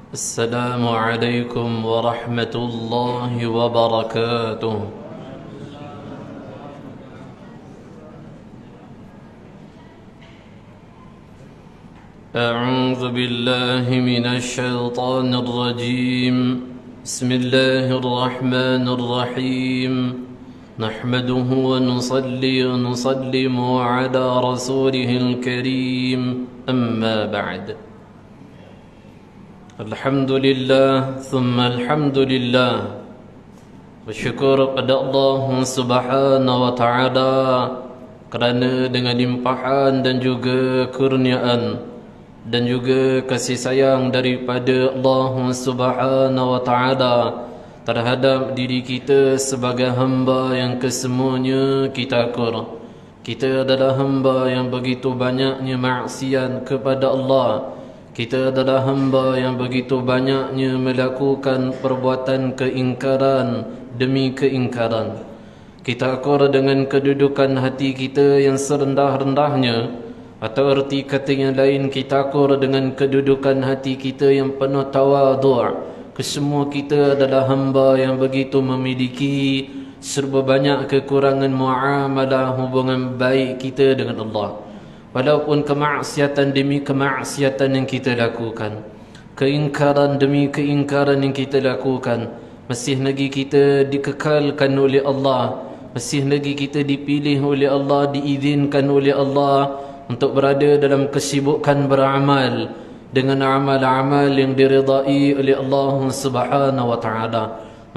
السلام عليكم ورحمة الله وبركاته. أعوذ بالله من الشيطان الرجيم. بسم الله الرحمن الرحيم. نحمده ونصلي ونسلم على رسوله الكريم. أما بعد. Alhamdulillah, thumma alhamdulillah. Bersyukur pada Allah Subhanahu wa ta'ala kerana dengan limpahan dan juga kurniaan dan juga kasih sayang daripada Allah Subhanahu wa ta'ala terhadap diri kita sebagai hamba yang kesemuanya kita akur. Kita adalah hamba yang begitu banyaknya maksiat kepada Allah. Kita adalah hamba yang begitu banyaknya melakukan perbuatan keingkaran demi keingkaran. Kita akur dengan kedudukan hati kita yang serendah-rendahnya, atau erti kata yang lain, kita akur dengan kedudukan hati kita yang penuh tawadhu'. Kesemua kita adalah hamba yang begitu memiliki serba banyak kekurangan muamalah hubungan baik kita dengan Allah. Walaupun kemaksiatan demi kemaksiatan yang kita lakukan, keingkaran demi keingkaran yang kita lakukan, masih lagi kita dikekalkan oleh Allah, masih lagi kita dipilih oleh Allah, diizinkan oleh Allah untuk berada dalam kesibukan beramal dengan amal-amal yang diridai oleh Allah Subhanahu wa ta'ala.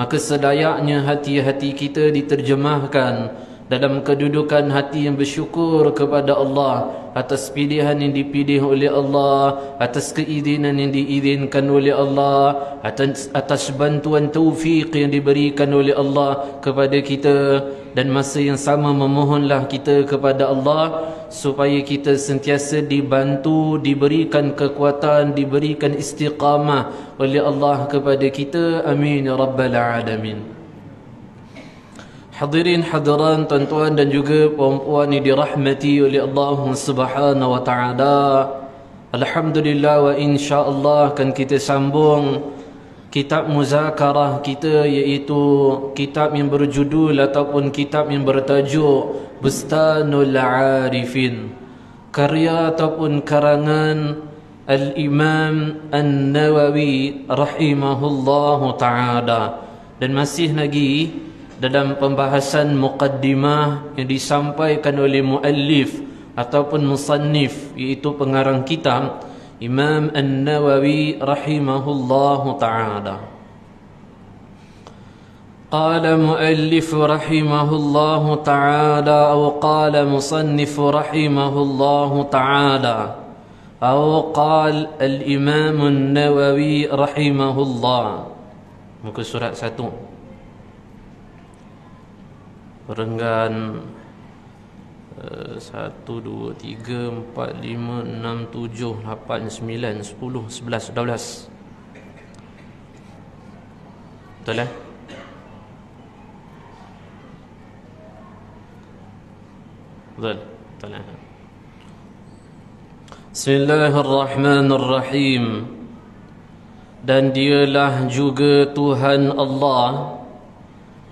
Maka selayaknya hati-hati kita diterjemahkan dalam kedudukan hati yang bersyukur kepada Allah atas pilihan yang dipilih oleh Allah, atas keizinan yang diizinkan oleh Allah, atas bantuan taufik yang diberikan oleh Allah kepada kita. Dan masa yang sama memohonlah kita kepada Allah supaya kita sentiasa dibantu, diberikan kekuatan, diberikan istiqamah oleh Allah kepada kita. Amin ya rabbal alamin. Hadirin hadiran, tuan-tuan dan juga puan-puan yang dirahmati oleh Allah Subhanahu wa ta'ala. Alhamdulillah wa insya-Allah akan kita sambung kitab muzakarah kita, iaitu kitab yang berjudul ataupun kitab yang bertajuk Bustanul Arifin, karya ataupun karangan Al-Imam An-Nawawi rahimahullahu ta'ala. Dan masih lagi dalam pembahasan muqaddimah yang disampaikan oleh muallif ataupun musannif, iaitu pengarang kitab Imam An-Nawawi rahimahullahu ta'ala. Qala muallif rahimahullahu ta'ala, atau qala musannif rahimahullahu ta'ala, atau qala al-Imam An-Nawawi rahimahullah. Muka surat 1 Perenggan 1, 2, 3, 4, 5, 6, 7, 8, 9, 10, 11, 12. Betul lah? Betul? Betul lah? Bismillahirrahmanirrahim. Dan dialah juga Tuhan Allah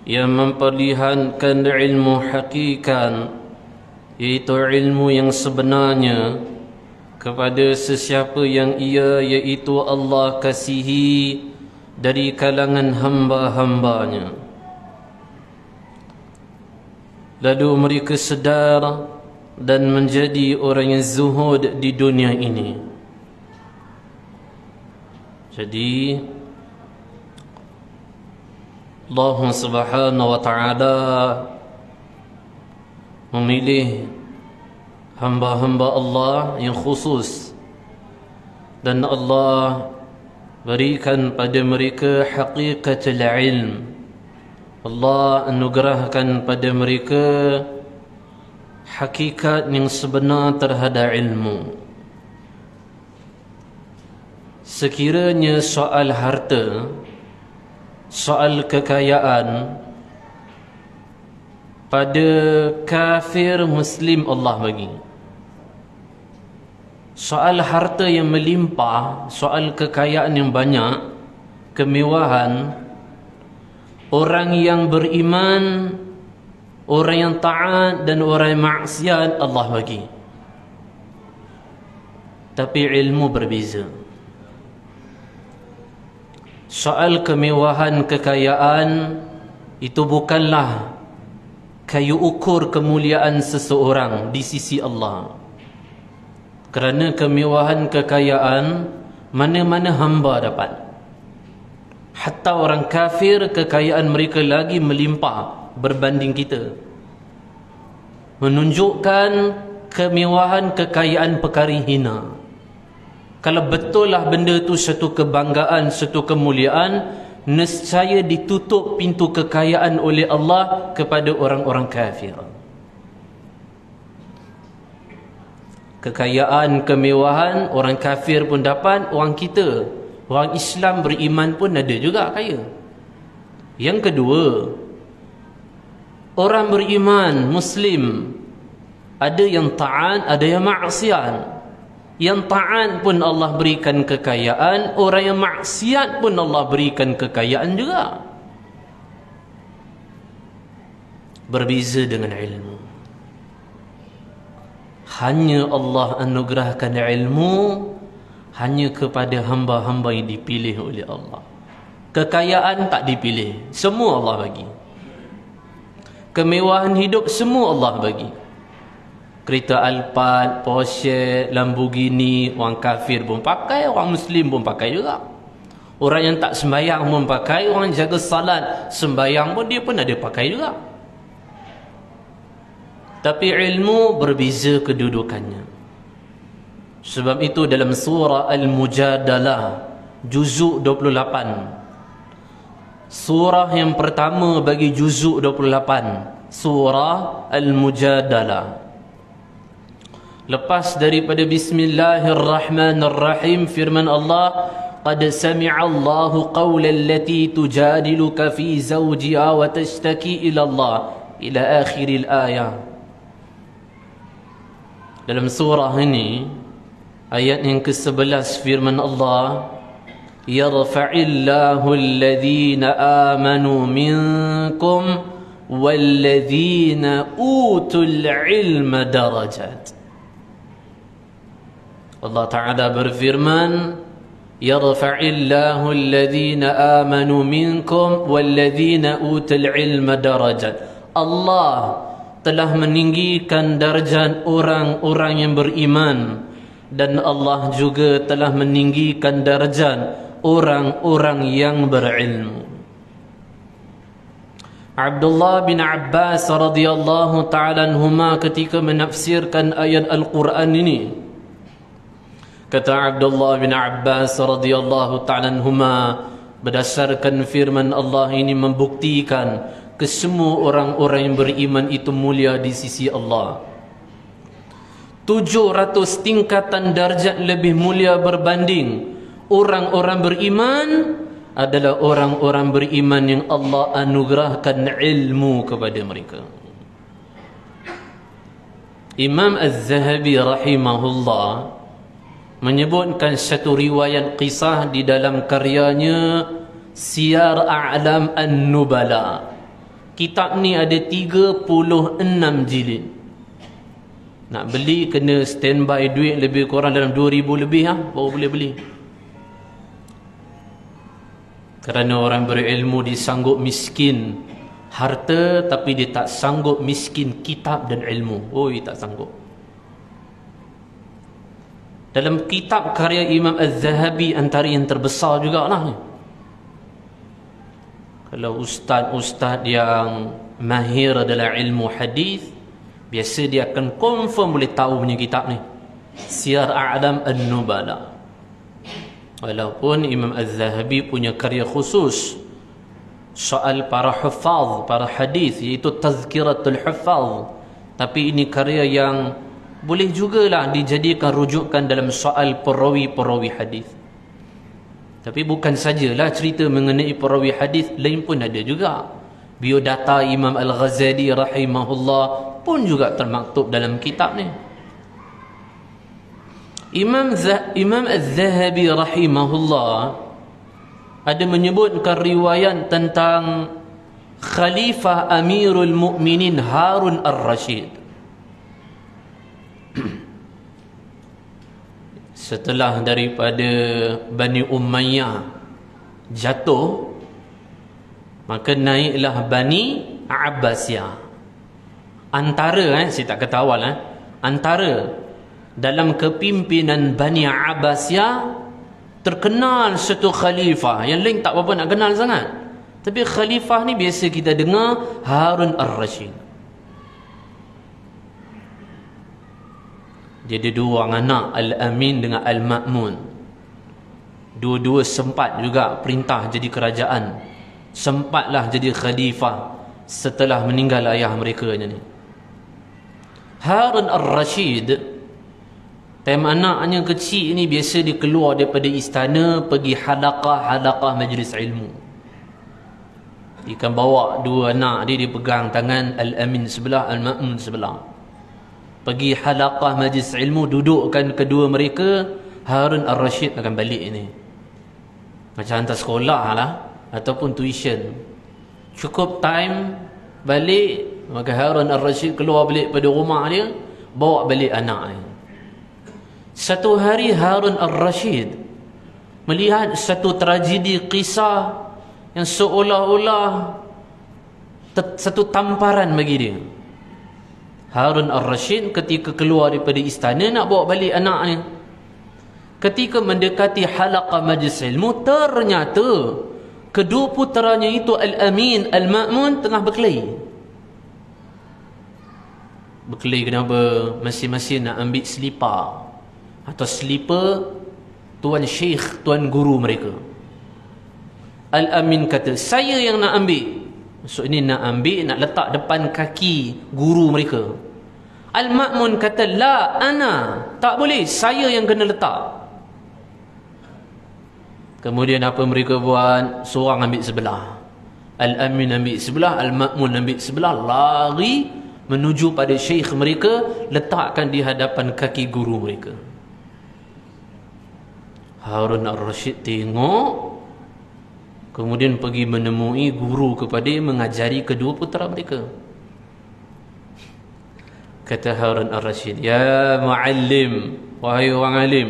yang memperlihatkan ilmu hakikat, iaitu ilmu yang sebenarnya, kepada sesiapa yang ia, iaitu Allah, kasihi dari kalangan hamba-hambanya. Lalu mereka sedar dan menjadi orang yang zuhud di dunia ini. Jadi Allah Subhanahu wa ta'ala memilih hamba-hamba Allah yang khusus, dan Allah berikan pada mereka hakikatul ilm. Allah anugerahkan pada mereka hakikat yang sebenar terhadap ilmu. Sekiranya soal harta, soal kekayaan, pada kafir muslim Allah bagi. soal harta yang melimpah, soal kekayaan yang banyak, kemewahan, orang yang beriman, orang yang taat dan orang yang maksiat Allah bagi. Tapi ilmu berbeza. Soal kemewahan, kekayaan, itu bukanlah kayu ukur kemuliaan seseorang di sisi Allah. Kerana kemewahan, kekayaan, mana-mana hamba dapat. Hatta orang kafir, kekayaan mereka lagi melimpah berbanding kita. Menunjukkan kemewahan, kekayaan perkara hina. Kalau betul lah benda tu satu kebanggaan, satu kemuliaan, nescaya ditutup pintu kekayaan oleh Allah kepada orang-orang kafir. Kekayaan, kemewahan, orang kafir pun dapat, orang kita, orang Islam beriman pun ada juga kaya. Yang kedua, orang beriman, Muslim, ada yang taat, ada yang maksiat. Yang taat pun Allah berikan kekayaan, orang yang maksiat pun Allah berikan kekayaan juga. Berbeza dengan ilmu. Hanya Allah anugerahkan ilmu hanya kepada hamba-hamba yang dipilih oleh Allah. Kekayaan tak dipilih, semua Allah bagi. Kemewahan hidup semua Allah bagi. Kereta Alphard, Porsche, Lamborghini, orang kafir pun pakai, orang Muslim pun pakai juga. Orang yang tak sembahyang pun pakai, orang jaga salat sembahyang pun dia pun ada pakai juga. Tapi ilmu berbeza kedudukannya. Sebab itu dalam surah Al-Mujadalah juzuk 28, surah yang pertama bagi juzuk 28, surah Al-Mujadalah, lepas daripada Bismillahirrahmanirrahim, firman Allah, qad sami'a Allahu qawlan allati tujadiluka fi zawjiha wa tashtaki ila Allah, ila akhiril ayah. Dalam surah ini ayat yang ke-11 firman Allah, yarfa'illahu alladhina amanu minkum walladhina utul ilma darajat. Allah Ta'ala berfirman, yarfa'illahu alladhina amanu minkum walladhina utul ilma darajat. Allah telah meninggikan darjat orang-orang yang beriman, dan Allah juga telah meninggikan darjat orang-orang yang berilmu. Abdullah bin Abbas radhiyallahu ta'ala anhuma ketika menafsirkan ayat Al-Quran ini, kata Abdullah bin Abbas radhiyallahu ta'ala anhuma, berdasarkan firman Allah ini membuktikan kesemua orang-orang yang beriman itu mulia di sisi Allah. 700 tingkatan darjat lebih mulia berbanding orang-orang beriman adalah orang-orang beriman yang Allah anugerahkan ilmu kepada mereka. Imam Az-Zahabi rahimahullah menyebutkan satu riwayat kisah di dalam karyanya Siyar A'lam An-Nubala. Kitab ni ada 36 jilid. Nak beli kena standby duit lebih kurang dalam 2,000 lebih baru boleh beli. Kerana orang berilmu disanggup miskin harta, tapi dia tak sanggup miskin kitab dan ilmu. Oi, tak sanggup. Dalam kitab karya Imam Az-Zahabi antara yang terbesar jugalah. Kalau ustaz-ustaz yang mahir dalam ilmu hadis, biasa dia akan confirm boleh tahu punya kitab ni, Siyar A'lam An-Nubala. Walaupun Imam Az-Zahabi punya karya khusus soal para hufaz, para hadis, iaitu Tazkiratul Hufaz, tapi ini karya yang boleh jugalah dijadikan rujukan dalam soal perawi-perawi hadis. Tapi bukan sajalah cerita mengenai perawi hadis, lain pun ada juga. Biodata Imam Al-Ghazali rahimahullah pun juga termaktub dalam kitab ni. Imam Az-Zahabi rahimahullah ada menyebutkan riwayat tentang Khalifah Amirul Mukminin Harun Ar-Rashid. Setelah daripada Bani Umayyah jatuh, maka naiklah Bani Abbasiyah. Antara saya tak kata awal antara dalam kepimpinan Bani Abbasiyah terkenal satu khalifah. Yang lain tak apa-apa nak kenal sangat, tapi khalifah ni biasa kita dengar Harun Ar-Rashid. Dia ada dua orang anak, Al-Amin dengan Al-Ma'mun. Dua-dua sempat juga perintah jadi kerajaan, sempatlah jadi khalifah setelah meninggal ayah mereka ni. Harun Ar-Rashid, time anaknya kecil ni biasa dia keluar daripada istana pergi halaqah majlis ilmu. Dia akan bawa dua anak dia pegang tangan, Al-Amin sebelah, Al-Ma'mun sebelah. Pergi halaqah majlis ilmu, dudukkan kedua mereka. Harun Ar-Rashid akan balik ni, macam hantar sekolah lah ataupun tuition. Cukup time balik, maka Harun Ar-Rashid keluar balik pada rumah dia, bawa balik anak dia. Satu hari Harun Ar-Rashid melihat satu tragedi kisah yang seolah-olah satu tamparan bagi dia. Harun Ar-Rashid ketika keluar daripada istana nak bawa balik anaknya, ketika mendekati halaqah majlis ilmu, ternyata kedua puteranya itu Al-Amin, Al-Ma'mun tengah berkelahi. Berkelahi kenapa? Masing-masing nak ambil selipar atau slipper tuan syekh, tuan guru mereka. Al-Amin kata, saya yang nak ambil. Maksud ini nak ambil, nak letak depan kaki guru mereka. Al-Ma'mun kata, la ana, tak boleh, saya yang kena letak. Kemudian apa mereka buat? Seorang ambil sebelah, Al-Amin ambil sebelah, Al-Ma'mun ambil sebelah, lari menuju pada syekh mereka, letakkan di hadapan kaki guru mereka. Harun Ar-Rashid tengok, kemudian pergi menemui guru kepada mengajari kedua putera mereka. Kata Harun Ar-Rashid, ya muallim, wahai orang alim,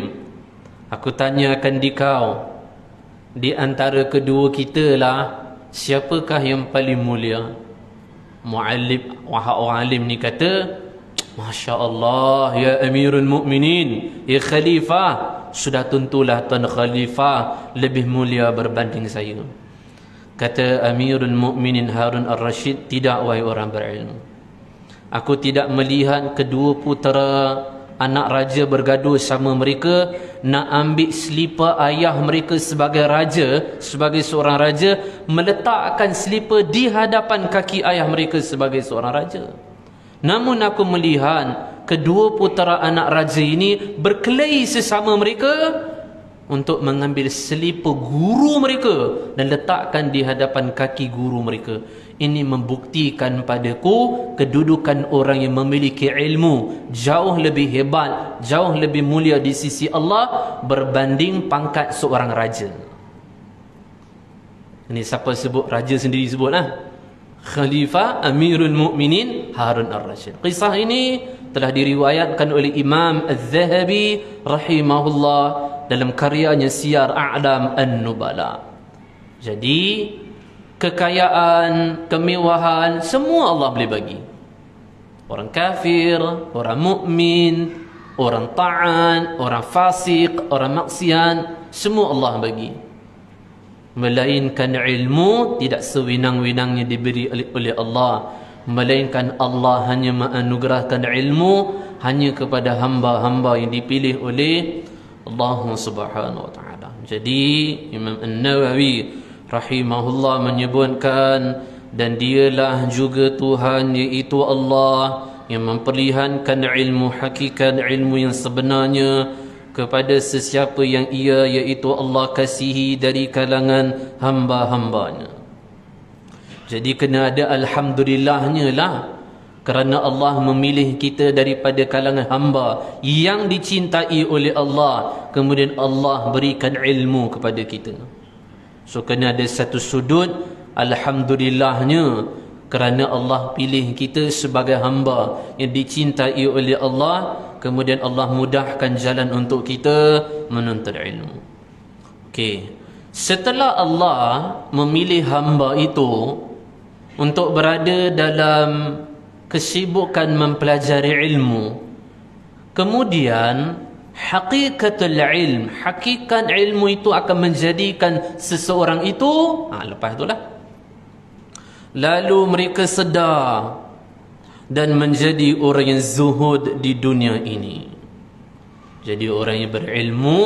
aku tanyakan di kau, di antara kedua kita lah, siapakah yang paling mulia? Muallim, wahai orang alim ni kata, Masya Allah, ya Amirul Mukminin, ya Khalifah, sudah tentulah Tuan Khalifah lebih mulia berbanding saya. Kata Amirul Mukminin Harun Ar-Rashid, tidak wahai orang berilmu, aku tidak melihat kedua putera anak raja bergaduh sama mereka nak ambil selipar ayah mereka sebagai raja, sebagai seorang raja, meletakkan selipar di hadapan kaki ayah mereka sebagai seorang raja. Namun aku melihat kedua putera anak raja ini berkelahi sesama mereka untuk mengambil selipar guru mereka dan letakkan di hadapan kaki guru mereka. Ini membuktikan padaku kedudukan orang yang memiliki ilmu jauh lebih hebat, jauh lebih mulia di sisi Allah berbanding pangkat seorang raja. Ini siapa sebut? Raja sendiri sebut lah. Khalifah Amirul Mukminin Harun Ar-Rashid. Kisah ini telah diriwayatkan oleh Imam Az-Zahabi rahimahullah dalam karyanya Siyar A'lam An-Nubala. Jadi kekayaan, kemewahan, semua Allah boleh bagi. Orang kafir, orang mukmin, orang ta'an, orang fasik, orang maksiat, semua Allah bagi. Melainkan ilmu tidak sewenang-wenangnya diberi oleh Allah, melainkan Allah hanya menganugerahkan ilmu hanya kepada hamba-hamba yang dipilih oleh Allah Subhanahu wa taala. Jadi Imam An-Nawawi rahimahullah menyebutkan, dan dialah juga Tuhan, iaitu Allah, yang memperlihatkan ilmu hakikat, ilmu yang sebenarnya kepada sesiapa yang ia, iaitu Allah, kasihi dari kalangan hamba-hambanya. Jadi kena ada alhamdulillahnya lah Kerana Allah memilih kita daripada kalangan hamba yang dicintai oleh Allah, kemudian Allah berikan ilmu kepada kita. So kena ada satu sudut alhamdulillahnya, kerana Allah pilih kita sebagai hamba yang dicintai oleh Allah, kemudian Allah mudahkan jalan untuk kita menuntut ilmu. Okey. Setelah Allah memilih hamba itu untuk berada dalam kesibukan mempelajari ilmu, kemudian hakikatul ilm, hakikat ilmu itu akan menjadikan seseorang itu, lepas itulah, lalu mereka sedar dan menjadi orang yang zuhud di dunia ini. Jadi orang yang berilmu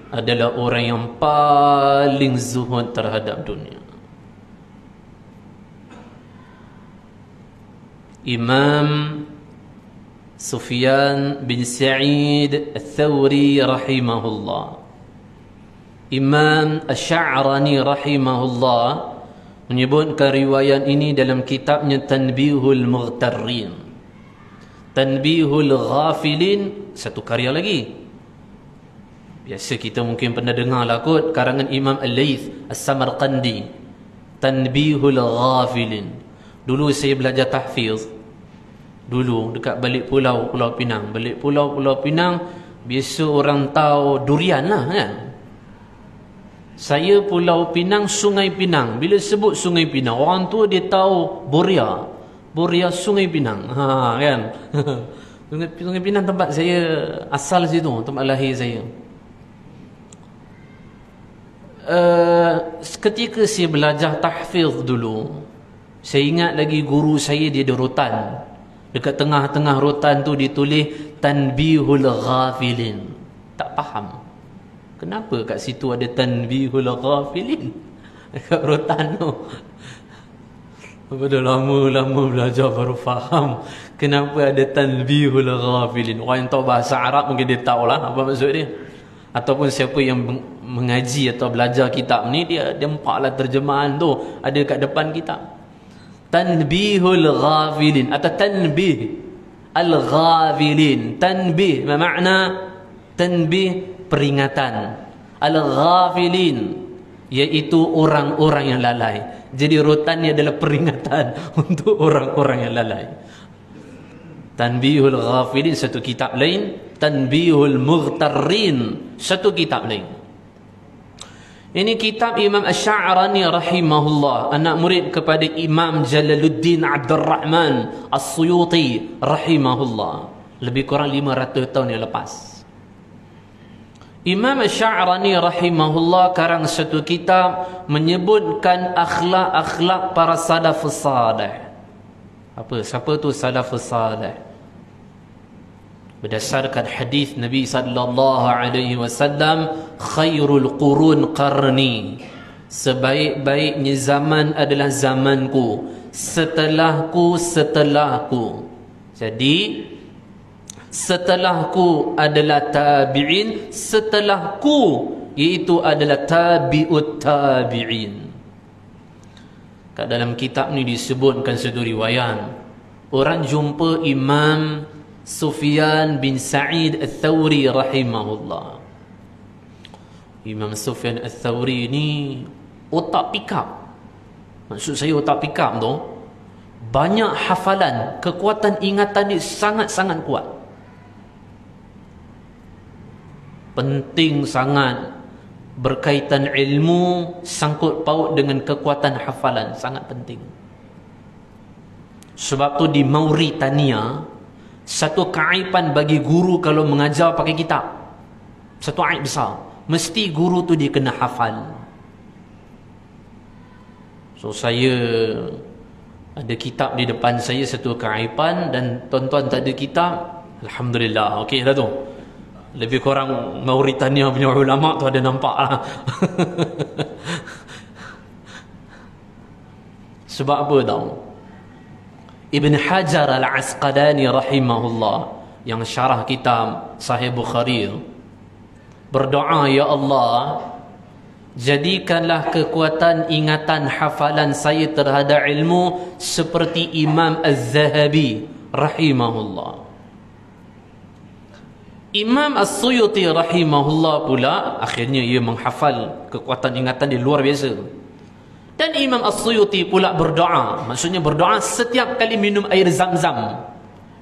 adalah orang yang paling zuhud terhadap dunia. Imam Sufyan bin Sa'id Al-Thawri rahimahullah, Imam Asy'arani rahimahullah menyebutkan riwayat ini dalam kitabnya Tanbihul Mughtarrin. Tanbihul Ghafilin, satu karya lagi. Biasa kita mungkin pernah dengar lah kot, karangan Imam Al-Layth As-Samarqandi, Tanbihul Ghafilin. Dulu saya belajar tahfiz, dulu dekat balik Pulau Pinang. Balik Pulau Pinang, biasa orang tahu durian lah kan. Saya Pulau Pinang, Sungai Pinang. Bila sebut Sungai Pinang, orang tua dia tahu Boria Sungai Pinang, kan. Sungai Pinang tempat saya asal situ, tempat lahir saya. Ketika saya belajar tahfiz dulu, saya ingat lagi guru saya dia ada rotan. Dekat tengah-tengah rotan tu ditulis Tanbihul Ghafilin. Tak faham kenapa kat situ ada Tanbihul Ghafilin dekat rotan tu. Pada lama-lama belajar baru faham kenapa ada Tanbihul Ghafilin. Orang yang tahu bahasa Arab mungkin dia tahulah apa maksud dia. Ataupun siapa yang mengaji atau belajar kitab ni, dia empaklah terjemahan tu ada kat depan kitab. Tanbihul Ghafilin atau Tanbih Al-Ghafilin. Tanbih bermakna tanbih, peringatan. Al-Ghafilin iaitu orang-orang yang lalai. Jadi rotannya adalah peringatan untuk orang-orang yang lalai. Tanbihul Ghafilin satu kitab lain, Tanbihul Mughtarrin satu kitab lain. Ini kitab Imam Asy'arani rahimahullah, anak murid kepada Imam Jalaluddin Abdul Rahman As-Suyuti rahimahullah, lebih kurang 500 tahun yang lepas. Imam Asy'arani rahimahullah karang satu kitab menyebutkan akhlak-akhlak para salafus salih. Siapa tu salafus salih? Berdasarkan hadis Nabi sallallahu alaihi wasallam, khairul qurun qarni, sebaik-baiknya zaman adalah zamanku, setelahku. Jadi setelahku adalah tabi'in, setelahku iaitu adalah tabi'ut tabi'in. Kat dalam kitab ni disebutkan satu riwayat, orang jumpa Imam Sufyan bin Sa'id Al-Thawri rahimahullah. Imam Sufyan Al-Thawri ni otak pikap. Maksud saya otak pikap tu, banyak hafalan, kekuatan ingatan dia sangat-sangat kuat. Penting sangat berkaitan ilmu, sangkut paut dengan kekuatan hafalan, sangat penting. Sebab tu di Mauritania, satu keaiban bagi guru kalau mengajar pakai kitab, satu aib besar, mesti guru tu dia kena hafal. So saya ada kitab di depan saya, satu keaiban, dan tuan-tuan tak ada kitab, alhamdulillah, okey dah tu. Lebih kurang Mauritania punya ulama tu ada nampak lah. Sebab apa tau? Ibn Hajar Al-Asqalani rahimahullah, yang syarah kitab Sahih Bukhari, berdoa, ya Allah, jadikanlah kekuatan ingatan hafalan saya terhadap ilmu seperti Imam Az-Zahabi rahimahullah. Imam As-Suyuti rahimahullah pula akhirnya ia menghafal, kekuatan ingatan dia luar biasa. Dan Imam As-Suyuti pula berdoa, maksudnya berdoa setiap kali minum air Zam-Zam.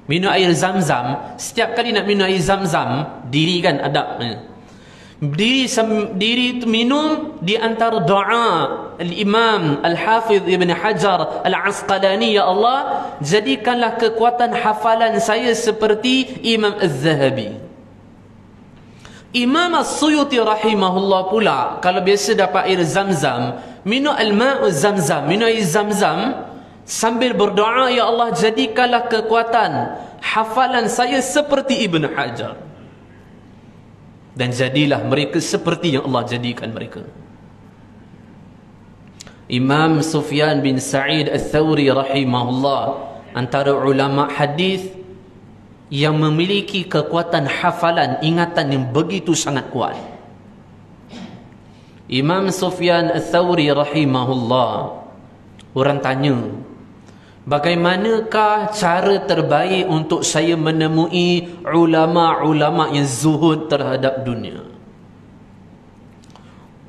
Minum air Zam-Zam, setiap kali nak minum air Zam-Zam, diri kan adab. Diri itu minum di antara doa Al-Imam Al-Hafidh Ibn Hajar Al-Asqalani, ya Allah, jadikanlah kekuatan hafalan saya seperti Imam Az-Zahabi. Imam As-Suyuti rahimahullah pula kalau biasa dapat air Zam-Zam, minum al-ma'u Zam-Zam, minum air Zam-Zam sambil berdoa, ya Allah, jadikanlah kekuatan hafalan saya seperti Ibn Hajar. Dan jadilah mereka seperti yang Allah jadikan mereka. Imam Sufyan bin Sa'id Al-Thawri rahimahullah, antara ulama hadis yang memiliki kekuatan hafalan ingatan yang begitu sangat kuat. Imam Sufyan Al-Thawri rahimahullah, orang tanya, bagaimanakah cara terbaik untuk saya menemui ulama-ulama yang zuhud terhadap dunia?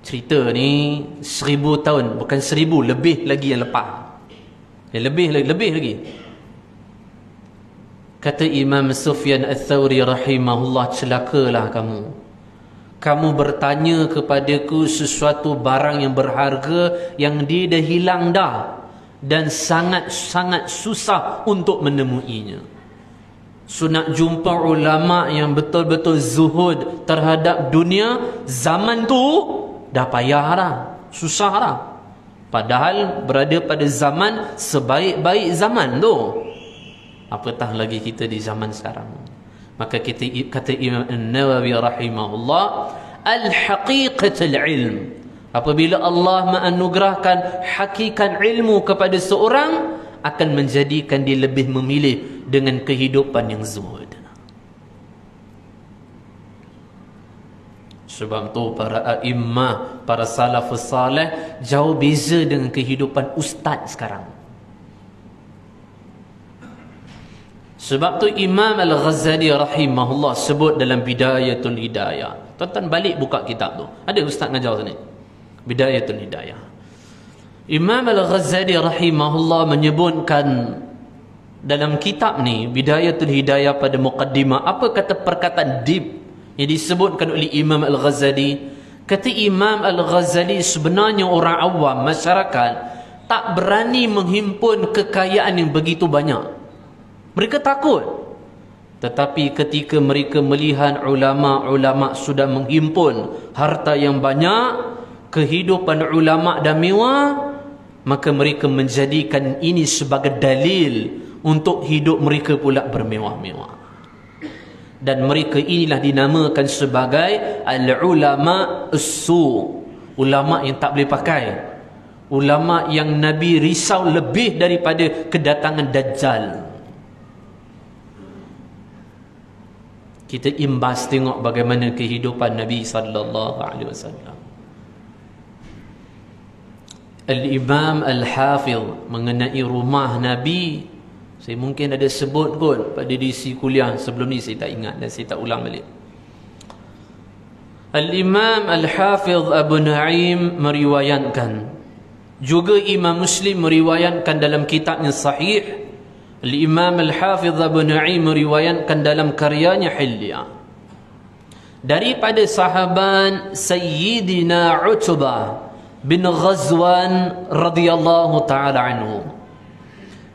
Cerita ni 1000 tahun, bukan 1000, lebih lagi yang lepas. Lebih lagi. Kata Imam Sufyan Al-Thawri rahimahullah, celakalah kamu. Kamu bertanya kepadaku sesuatu barang yang berharga yang dia dah hilang dah, dan sangat-sangat susah untuk menemuinya. So nak jumpa ulama yang betul-betul zuhud terhadap dunia, zaman tu dah payah dah, susah dah. Padahal berada pada zaman sebaik-baik zaman tu, apatah lagi kita di zaman sekarang. Maka kita kata Imam An-Nawawi rahimahullah, al-haqiqatul ilm, apabila Allah menganugerahkan hakikat ilmu kepada seorang, akan menjadikan dia lebih memilih dengan kehidupan yang zuhud. Sebab tu para a'immah, para salafus salih jauh beza dengan kehidupan ustaz sekarang. Sebab tu Imam Al-Ghazali rahimahullah sebut dalam Bidayatul Hidayah. Tuan-tuan balik buka kitab tu, ada ustaz ngajar sini, Bidayatul Hidayah. Imam Al-Ghazali rahimahullah menyebutkan dalam kitab ni Bidayatul Hidayah pada muqaddimah, apa kata perkataan deep yang disebutkan oleh Imam Al-Ghazali. Kata Imam Al-Ghazali, sebenarnya orang awam, masyarakat tak berani menghimpun kekayaan yang begitu banyak. Mereka takut. Tetapi ketika mereka melihat ulama-ulama sudah menghimpun harta yang banyak, kehidupan ulama dah mewah, maka mereka menjadikan ini sebagai dalil untuk hidup mereka pula bermewah-mewah. Dan mereka inilah dinamakan sebagai al-ulama as-su', ulama yang tak boleh pakai, ulama yang Nabi risau lebih daripada kedatangan Dajjal. Kita imbas tengok bagaimana kehidupan Nabi sallallahu alaihi wasallam. Al-Imam Al-Hafidh mengenai rumah Nabi, saya mungkin ada sebut kot pada edisi kuliah sebelum ni, saya tak ingat dan saya tak ulang balik. Al-Imam Al-Hafidh Abu Nu'aim meriwayatkan, juga Imam Muslim meriwayatkan dalam kitabnya Sahih. Al-Imam Al-Hafidh Abu Nu'aim meriwayatkan dalam karyanya Hilyah daripada sahabat Sayyidina Utbah bin Ghazwan radhiyallahu ta'ala anhu.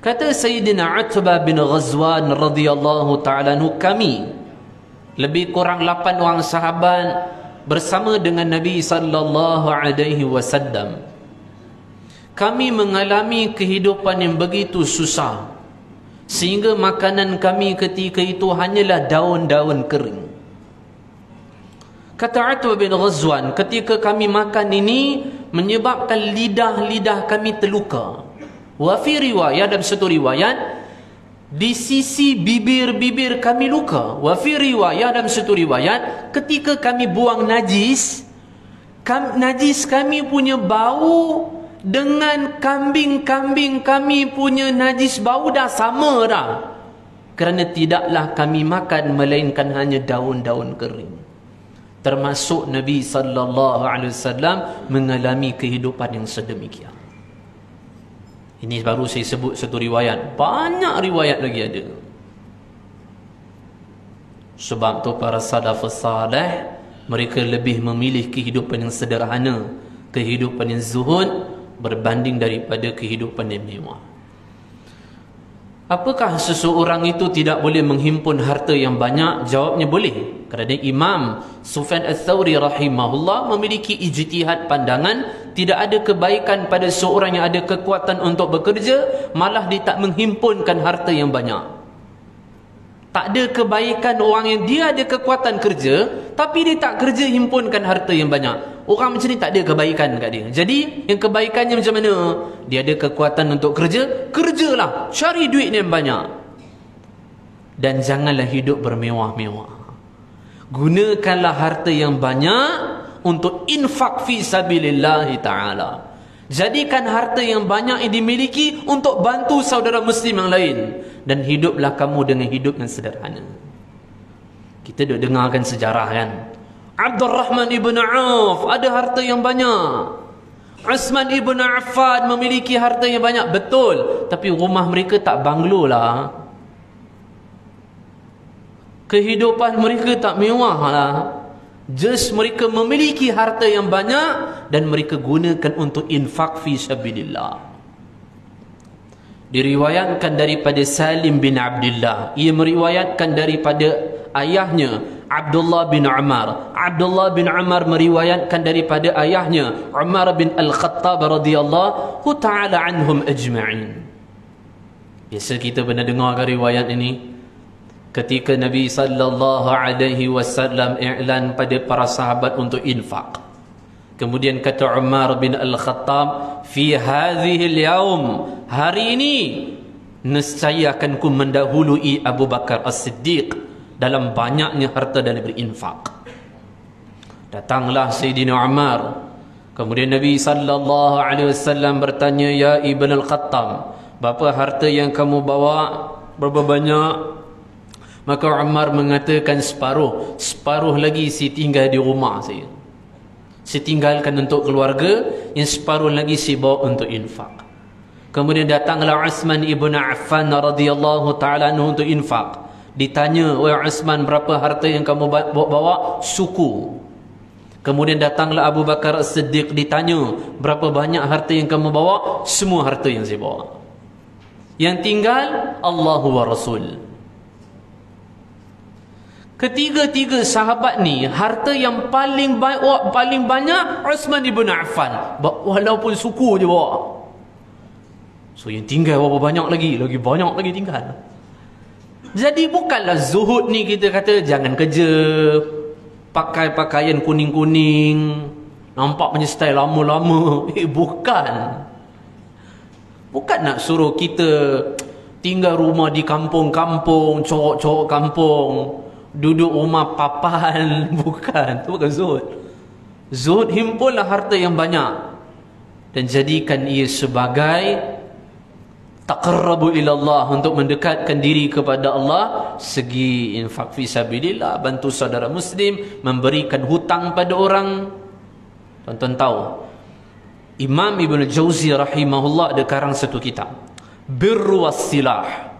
Kata Sayyidina Utbah bin Ghazwan radhiyallahu ta'ala anhu, kami lebih kurang 8 orang sahabat bersama dengan Nabi sallallahu alaihi wasallam, kami mengalami kehidupan yang begitu susah sehingga makanan kami ketika itu hanyalah daun-daun kering. Kata Utbah bin Ghazwan, ketika kami makan ini menyebabkan lidah-lidah kami terluka. Wa fi riwayat, dalam satu riwayat, di sisi bibir-bibir kami luka. Wa fi riwayat, dalam satu riwayat, ketika kami buang najis, Najis kami punya bau dengan kambing-kambing kami punya najis bau dah sama dah. Kerana tidaklah kami makan melainkan hanya daun-daun kering. Termasuk Nabi sallallahu alaihi wasallam mengalami kehidupan yang sedemikian. Ini baru saya sebut satu riwayat. Banyak riwayat lagi ada. Sebab tu para salafus salih, mereka lebih memilih kehidupan yang sederhana, kehidupan yang zuhud berbanding daripada kehidupan yang mewah. Apakah seseorang itu tidak boleh menghimpun harta yang banyak? Jawabnya boleh. Kerana Imam Sufyan Ats-Tsauri rahimahullah memiliki ijtihad pandangan, tidak ada kebaikan pada seorang yang ada kekuatan untuk bekerja, malah dia tak menghimpunkan harta yang banyak. Tak ada kebaikan orang yang dia ada kekuatan kerja, tapi dia tak kerja himpunkan harta yang banyak. Orang macam ni tak ada kebaikan kat dia. Jadi yang kebaikannya macam mana? Dia ada kekuatan untuk kerja, kerjalah, cari duit yang banyak. Dan janganlah hidup bermewah-mewah. Gunakanlah harta yang banyak untuk infak fi sabilillah ta'ala. Jadikan harta yang banyak yang dimiliki untuk bantu saudara muslim yang lain. Dan hiduplah kamu dengan hidup yang sederhana. Kita dah dengarkan sejarah kan, Abdurrahman ibn Auf ada harta yang banyak. Uthman ibn Affan memiliki harta yang banyak. Betul, tapi rumah mereka tak banglo lah. Kehidupan mereka tak mewah lah. Just mereka memiliki harta yang banyak dan mereka gunakan untuk infak fi sabilillah. Diriwayatkan daripada Salim bin Abdullah, ia meriwayatkan daripada ayahnya Abdullah bin Umar. Abdullah bin Umar meriwayatkan daripada ayahnya Umar bin Al-Khattab radhiyallahu ta'ala anhum ajma'in. Biasa kita pernah dengar riwayat ini. Ketika Nabi sallallahu alaihi wasallam i'lan pada para sahabat untuk infak, kemudian kata Umar bin Al-Khattab, fi hadhihi al-yawm, hari ini nescaya akan ku mendahului Abu Bakar As-Siddiq dalam banyaknya harta dan berinfak. Datanglah Sayyidina Umar. Kemudian Nabi sallallahu alaihi wasallam bertanya, ya Ibn Al-Khattab, berapa harta yang kamu bawa? Berapa banyak? Maka Umar mengatakan separuh. Separuh lagi saya tinggal di rumah saya. Saya tinggalkan untuk keluarga, yang separuh lagi saya bawa untuk infak. Kemudian datanglah Uthman ibn Affan radhiyallahu ta'ala anhu untuk infak. Ditanya, wahai Uthman, berapa harta yang kamu bawa? Suku. Kemudian datanglah Abu Bakar As-Siddiq, ditanya, berapa banyak harta yang kamu bawa? Semua harta yang saya bawa. Yang tinggal Allahu wa Rasul. Ketiga-tiga sahabat ni harta yang paling banyak Uthman ibn Affan, walaupun suku je bawa. So yang tinggal berapa banyak lagi banyak lagi tinggal. Jadi bukanlah zuhud ni kita kata jangan kerja, pakai pakaian kuning-kuning, nampak punya style lama-lama. Bukan nak suruh kita tinggal rumah di kampung-kampung, corok-corok kampung, duduk rumah papan. Bukan, itu bukan zuhud. Zuhud himpunlah harta yang banyak dan jadikan ia sebagai taqarrabu ilallah, untuk mendekatkan diri kepada Allah. Segi infak fi sabilillah, bantu saudara muslim, memberikan hutang pada orang. Tuan-tuan tahu Imam Ibn Jauzi rahimahullah ada karang satu kitab, Birru was-Silah,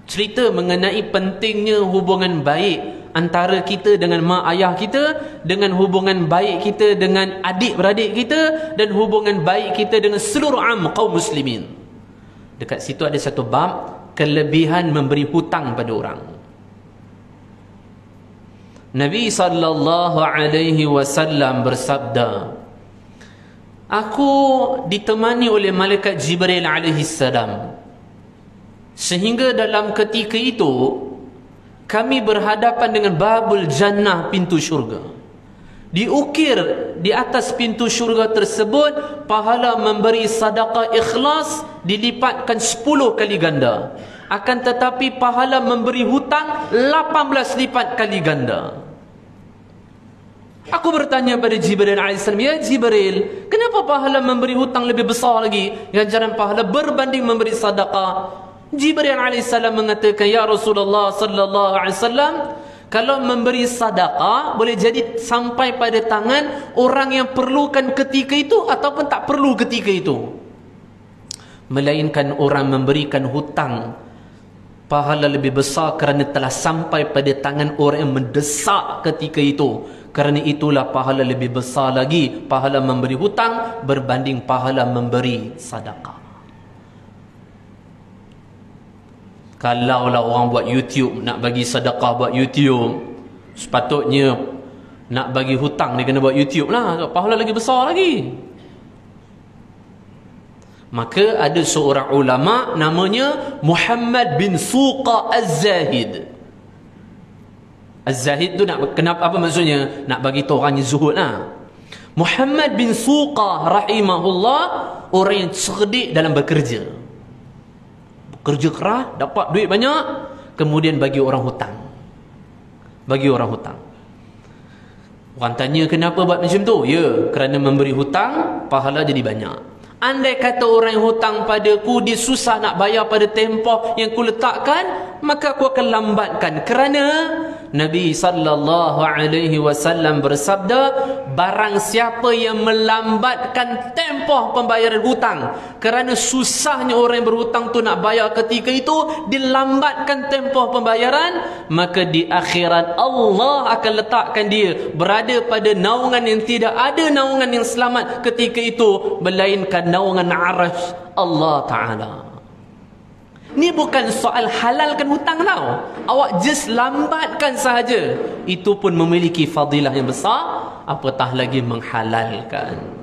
cerita mengenai pentingnya hubungan baik antara kita dengan mak ayah kita, dengan hubungan baik kita dengan adik-beradik kita, dan hubungan baik kita dengan seluruh kaum muslimin. Dekat situ ada satu bab kelebihan memberi hutang pada orang. Nabi sallallahu alaihi wasallam bersabda, aku ditemani oleh malaikat Jibril alaihi salam, sehingga dalam ketika itu kami berhadapan dengan babul jannah, pintu syurga. Diukir di atas pintu syurga tersebut, pahala memberi sedekah ikhlas dilipatkan 10 kali ganda. Akan tetapi pahala memberi hutang 18 lipat kali ganda. Aku bertanya pada Jibril AS, ya Jibril, kenapa pahala memberi hutang lebih besar lagi? Ganjaran pahala berbanding memberi sedekah. Jibril AS mengatakan, ya Rasulullah sallallahu alaihi wasallam, kalau memberi sedekah boleh jadi sampai pada tangan orang yang perlukan ketika itu ataupun tak perlu ketika itu. Melainkan orang memberikan hutang, pahala lebih besar kerana telah sampai pada tangan orang yang mendesak ketika itu. Kerana itulah pahala lebih besar lagi, pahala memberi hutang berbanding pahala memberi sedekah. Kalaulah orang buat YouTube, nak bagi sedekah buat YouTube, sepatutnya nak bagi hutang dia kena buat YouTube lah, pahala lagi besar lagi. Maka ada seorang ulama namanya Muhammad bin Suqa Az-Zahid. Az-Zahid tu nak kenapa, apa maksudnya? Nak bagi tahu orang yang zuhud lah. Muhammad bin Suqa rahimahullah, orang yang cerdik dalam bekerja. Bekerja keras, dapat duit banyak, kemudian bagi orang hutang. Bagi orang hutang. Orang tanya kenapa buat macam tu? Ya, kerana memberi hutang, pahala jadi banyak. Andai kata orang yang hutang padaku, dia susah nak bayar pada tempoh yang ku letakkan, maka aku akan lambatkan. Kerana Nabi sallallahu alaihi wasallam bersabda, barang siapa yang melambatkan tempoh pembayaran hutang, kerana susahnya orang yang berhutang tu nak bayar ketika itu, dilambatkan tempoh pembayaran, maka di akhirat Allah akan letakkan dia berada pada naungan yang tidak ada naungan yang selamat ketika itu, melainkan naungan arasy Allah Ta'ala. Ni bukan soal halalkan hutang tau. Awak just lambatkan sahaja, itu pun memiliki fadilah yang besar, apatah lagi menghalalkan.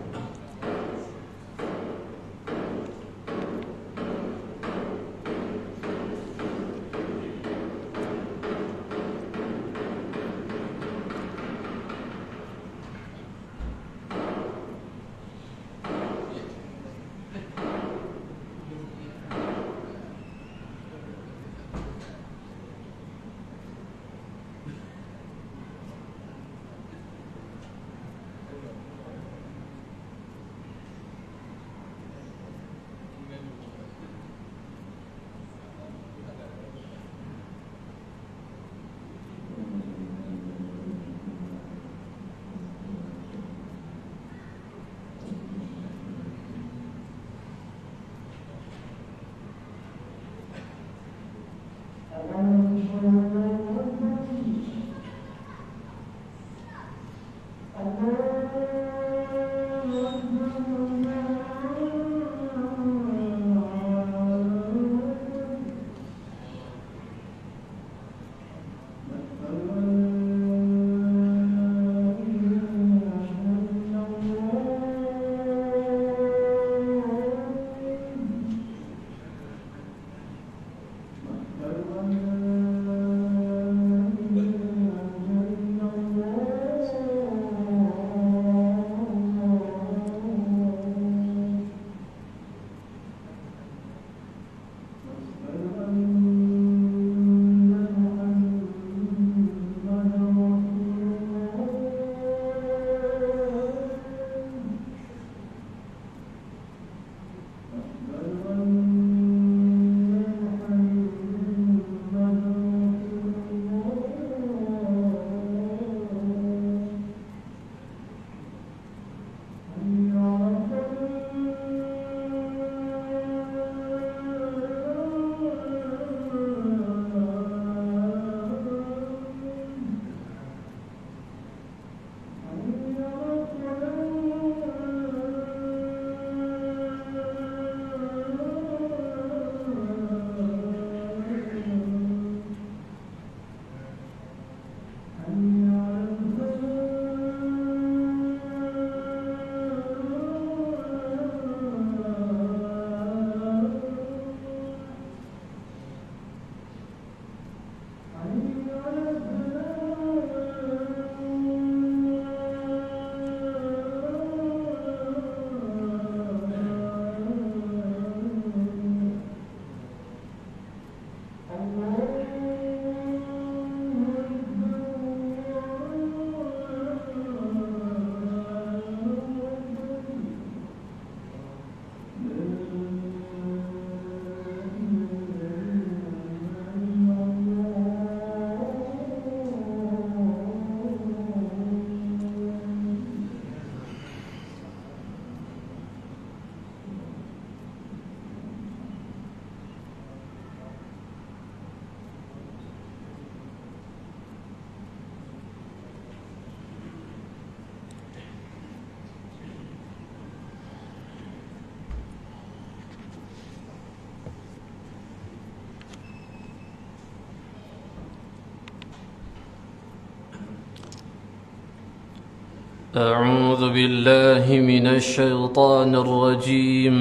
أعوذ بالله من الشيطان الرجيم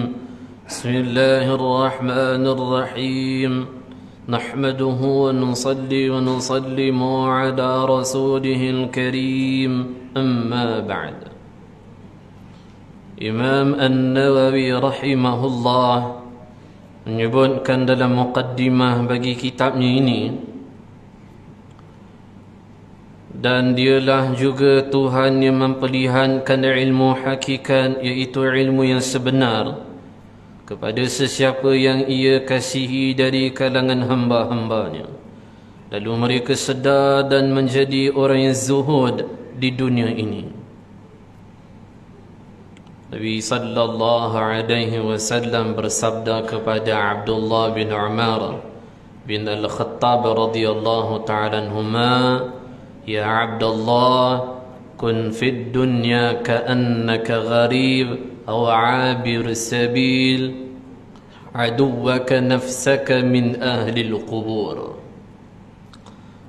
بسم الله الرحمن الرحيم نحمده ونصلي ونسلم على رسوله الكريم أما بعد Imam An-Nawawi rahimahullah menyebutkan dalam muqaddimah bagi kitabnya ini, dan dialah juga Tuhan yang memperlihatkan ilmu hakikat, iaitu ilmu yang sebenar, kepada sesiapa yang ia kasihi dari kalangan hamba-hambanya. Lalu mereka sedar dan menjadi orang yang zuhud di dunia ini. Nabi sallallahu alaihi wasallam bersabda kepada Abdullah bin Umar bin Al-Khattab radhiyallahu ta'ala anhuma, Ya Abdullah, kun fid dunya ka'annaka gharib aw 'abir sabil, aduwaka nafsaka min ahli al-qubur.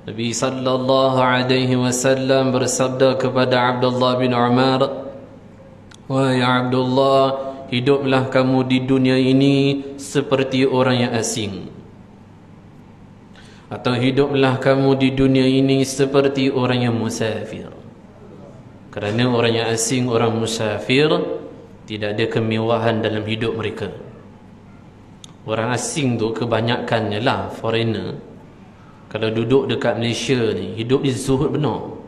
Nabi sallallahu alaihi wasallam bersabda kepada Abdullah bin Umar, Wahai Abdullah, hiduplah kamu di dunia ini seperti orang yang asing, atau hiduplah kamu di dunia ini seperti orang yang musafir. Kerana orang yang asing, orang musafir, tidak ada kemewahan dalam hidup mereka. Orang asing tu kebanyakannya lah foreigner. Kalau duduk dekat Malaysia ni, hidup di zuhud benar.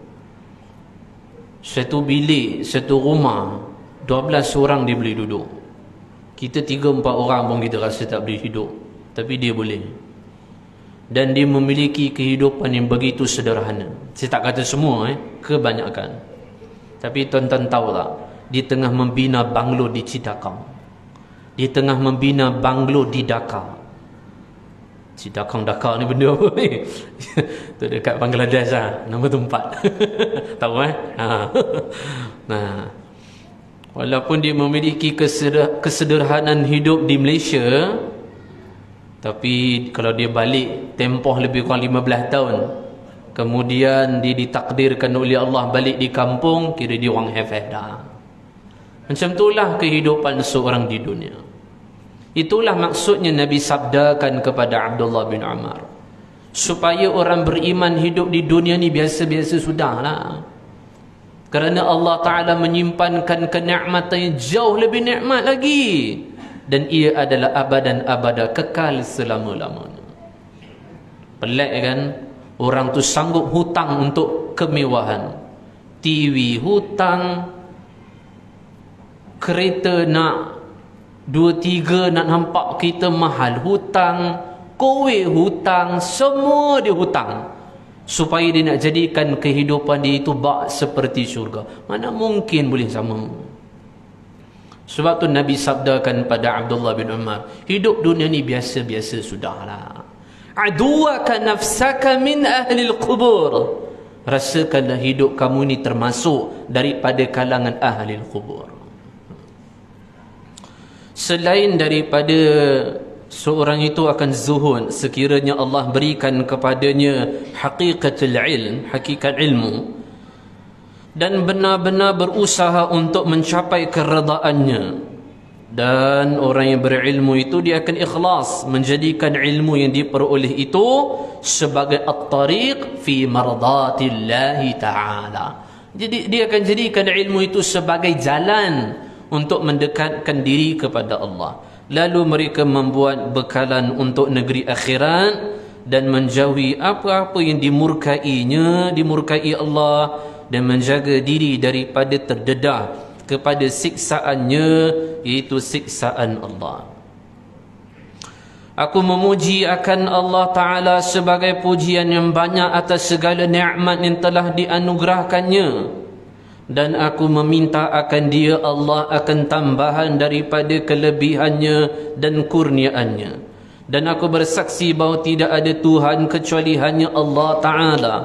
Satu bilik, satu rumah, 12 orang dia boleh duduk. Kita 3-4 orang pun kita rasa tak boleh hidup, tapi dia boleh. Dan dia memiliki kehidupan yang begitu sederhana. Saya tak kata semua, kebanyakan. Tapi tuan-tuan tahu tak, dia tengah membina banglo di Cidakang, dia tengah membina banglo di Dhaka. Cidakang, Dhaka ni benda apa ni? Tu dekat Bangladesh lah, nama tempat. Tahu Nah, walaupun dia memiliki kesederhanaan hidup di Malaysia, tapi kalau dia balik tempoh lebih kurang 15 tahun, kemudian dia ditakdirkan oleh Allah balik di kampung, kira dia orang hefeh dah. Macam itulah kehidupan seorang di dunia. Itulah maksudnya Nabi sabdakan kepada Abdullah bin Umar, supaya orang beriman hidup di dunia ni biasa-biasa sudahlah. Kerana Allah Ta'ala menyimpankan kenikmatan yang jauh lebih nikmat lagi, dan ia adalah abadan abada, kekal selama-lamanya. Pelik kan? Orang tu sanggup hutang untuk kemewahan. TV hutang, kereta nak 2-3 nak nampak kita mahal hutang, kowe hutang, semua dia hutang, supaya dia nak jadikan kehidupan dia itu bak seperti syurga. Mana mungkin boleh sama. Sebab tu Nabi sabdakan pada Abdullah bin Umar, hidup dunia ni biasa-biasa sudahlah. Aduwaka nafsaka min ahli al-qubur. Rasakanlah hidup kamu ni termasuk daripada kalangan ahli al-qubur. Selain daripada seorang itu akan zuhud sekiranya Allah berikan kepadanya hakikatul ilm, hakikat ilmu, dan benar-benar berusaha untuk mencapai keredaannya. Dan orang yang berilmu itu dia akan ikhlas menjadikan ilmu yang diperoleh itu sebagai at-tariq fi mardatillahi ta'ala. Jadi dia akan jadikan ilmu itu sebagai jalan untuk mendekatkan diri kepada Allah. Lalu mereka membuat bekalan untuk negeri akhirat dan menjauhi apa-apa yang dimurkai Allah, dan menjaga diri daripada terdedah kepada siksaannya, iaitu siksaan Allah. Aku memuji akan Allah Ta'ala sebagai pujian yang banyak atas segala nikmat yang telah dianugerahkannya, dan aku meminta akan Dia Allah akan tambahan daripada kelebihannya dan kurniaannya. Dan aku bersaksi bahawa tidak ada Tuhan kecuali hanya Allah Ta'ala,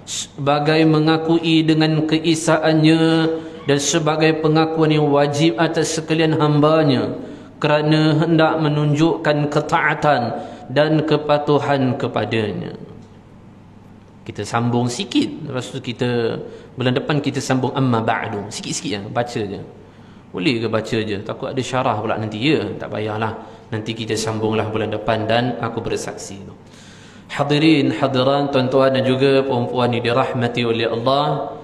sebagai mengakui dengan keesaannya dan sebagai pengakuan yang wajib atas sekalian hambanya, kerana hendak menunjukkan ketaatan dan kepatuhan kepadanya. Kita sambung sikit, lepas tu kita bulan depan kita sambung amma ba'du. Sikit-sikit je, baca je. Boleh ke baca je? Takut ada syarah pula nanti. Ya, tak payahlah. Nanti kita sambunglah bulan depan dan aku bersaksi. Hadirin, hadiran, tuan-tuan dan juga puan-puan yang dirahmati oleh Allah.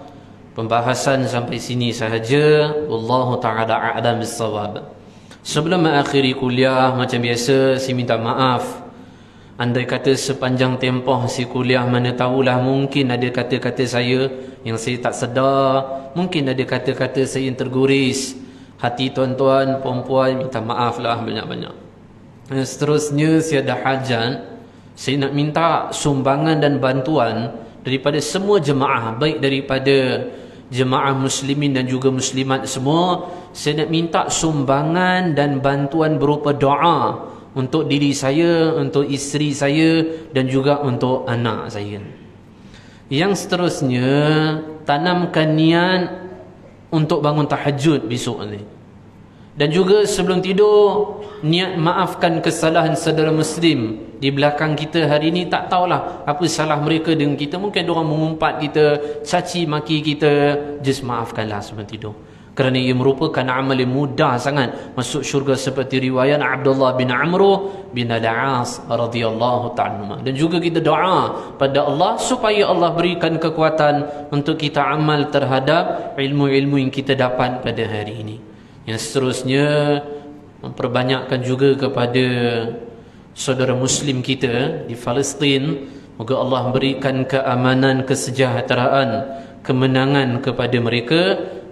Pembahasan sampai sini sahaja. Wallahu ta'ala a'lam bis-shawab. Sebelum mengakhiri kuliah, macam biasa saya minta maaf. Andai kata sepanjang tempoh si kuliah, mana tahulah mungkin ada kata-kata saya yang saya tak sedar, mungkin ada kata-kata saya yang terguris. Hati tuan-tuan, puan-puan, minta maaflah banyak-banyak. Dan seterusnya, saya ada hajat, saya nak minta sumbangan dan bantuan daripada semua jemaah, baik daripada jemaah muslimin dan juga muslimat semua. Saya nak minta sumbangan dan bantuan berupa doa untuk diri saya, untuk isteri saya dan juga untuk anak saya. Yang seterusnya, tanamkan niat untuk bangun tahajud besok ni. Dan juga sebelum tidur, niat maafkan kesalahan saudara muslim di belakang kita hari ini. Tak tahulah apa salah mereka dengan kita. Mungkin diorang mengumpat kita, caci maki kita. Just maafkanlah sebelum tidur. Kerana ia merupakan amal yang mudah sangat masuk syurga, seperti riwayat Abdullah bin Amr bin Al-As radhiyallahu ta'ala. Dan juga kita doa pada Allah supaya Allah berikan kekuatan untuk kita amal terhadap ilmu-ilmu yang kita dapat pada hari ini. Yang seterusnya, memperbanyakkan juga kepada saudara muslim kita di Palestin. Moga Allah berikan keamanan, kesejahteraan, kemenangan kepada mereka.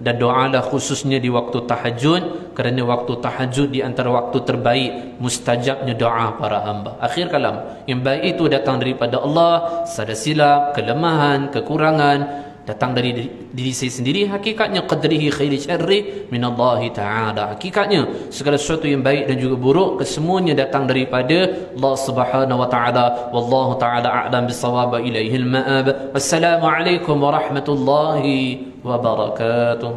Dan doalah khususnya di waktu tahajud, kerana waktu tahajud di antara waktu terbaik mustajabnya doa para hamba. Akhir kalam, yang baik itu datang daripada Allah. Sada silap, kelemahan, kekurangan datang dari diri saya sendiri. Hakikatnya qadrihi khairi syarri minallahi ta'ala. Hakikatnya segala sesuatu yang baik dan juga buruk, kesemuanya datang daripada Allah Subhanahu wa ta'ala. Wallahu ta'ala a'lam bis-shawab, ilaihil ma'ab. Wassalamualaikum warahmatullahi wabarakatuh.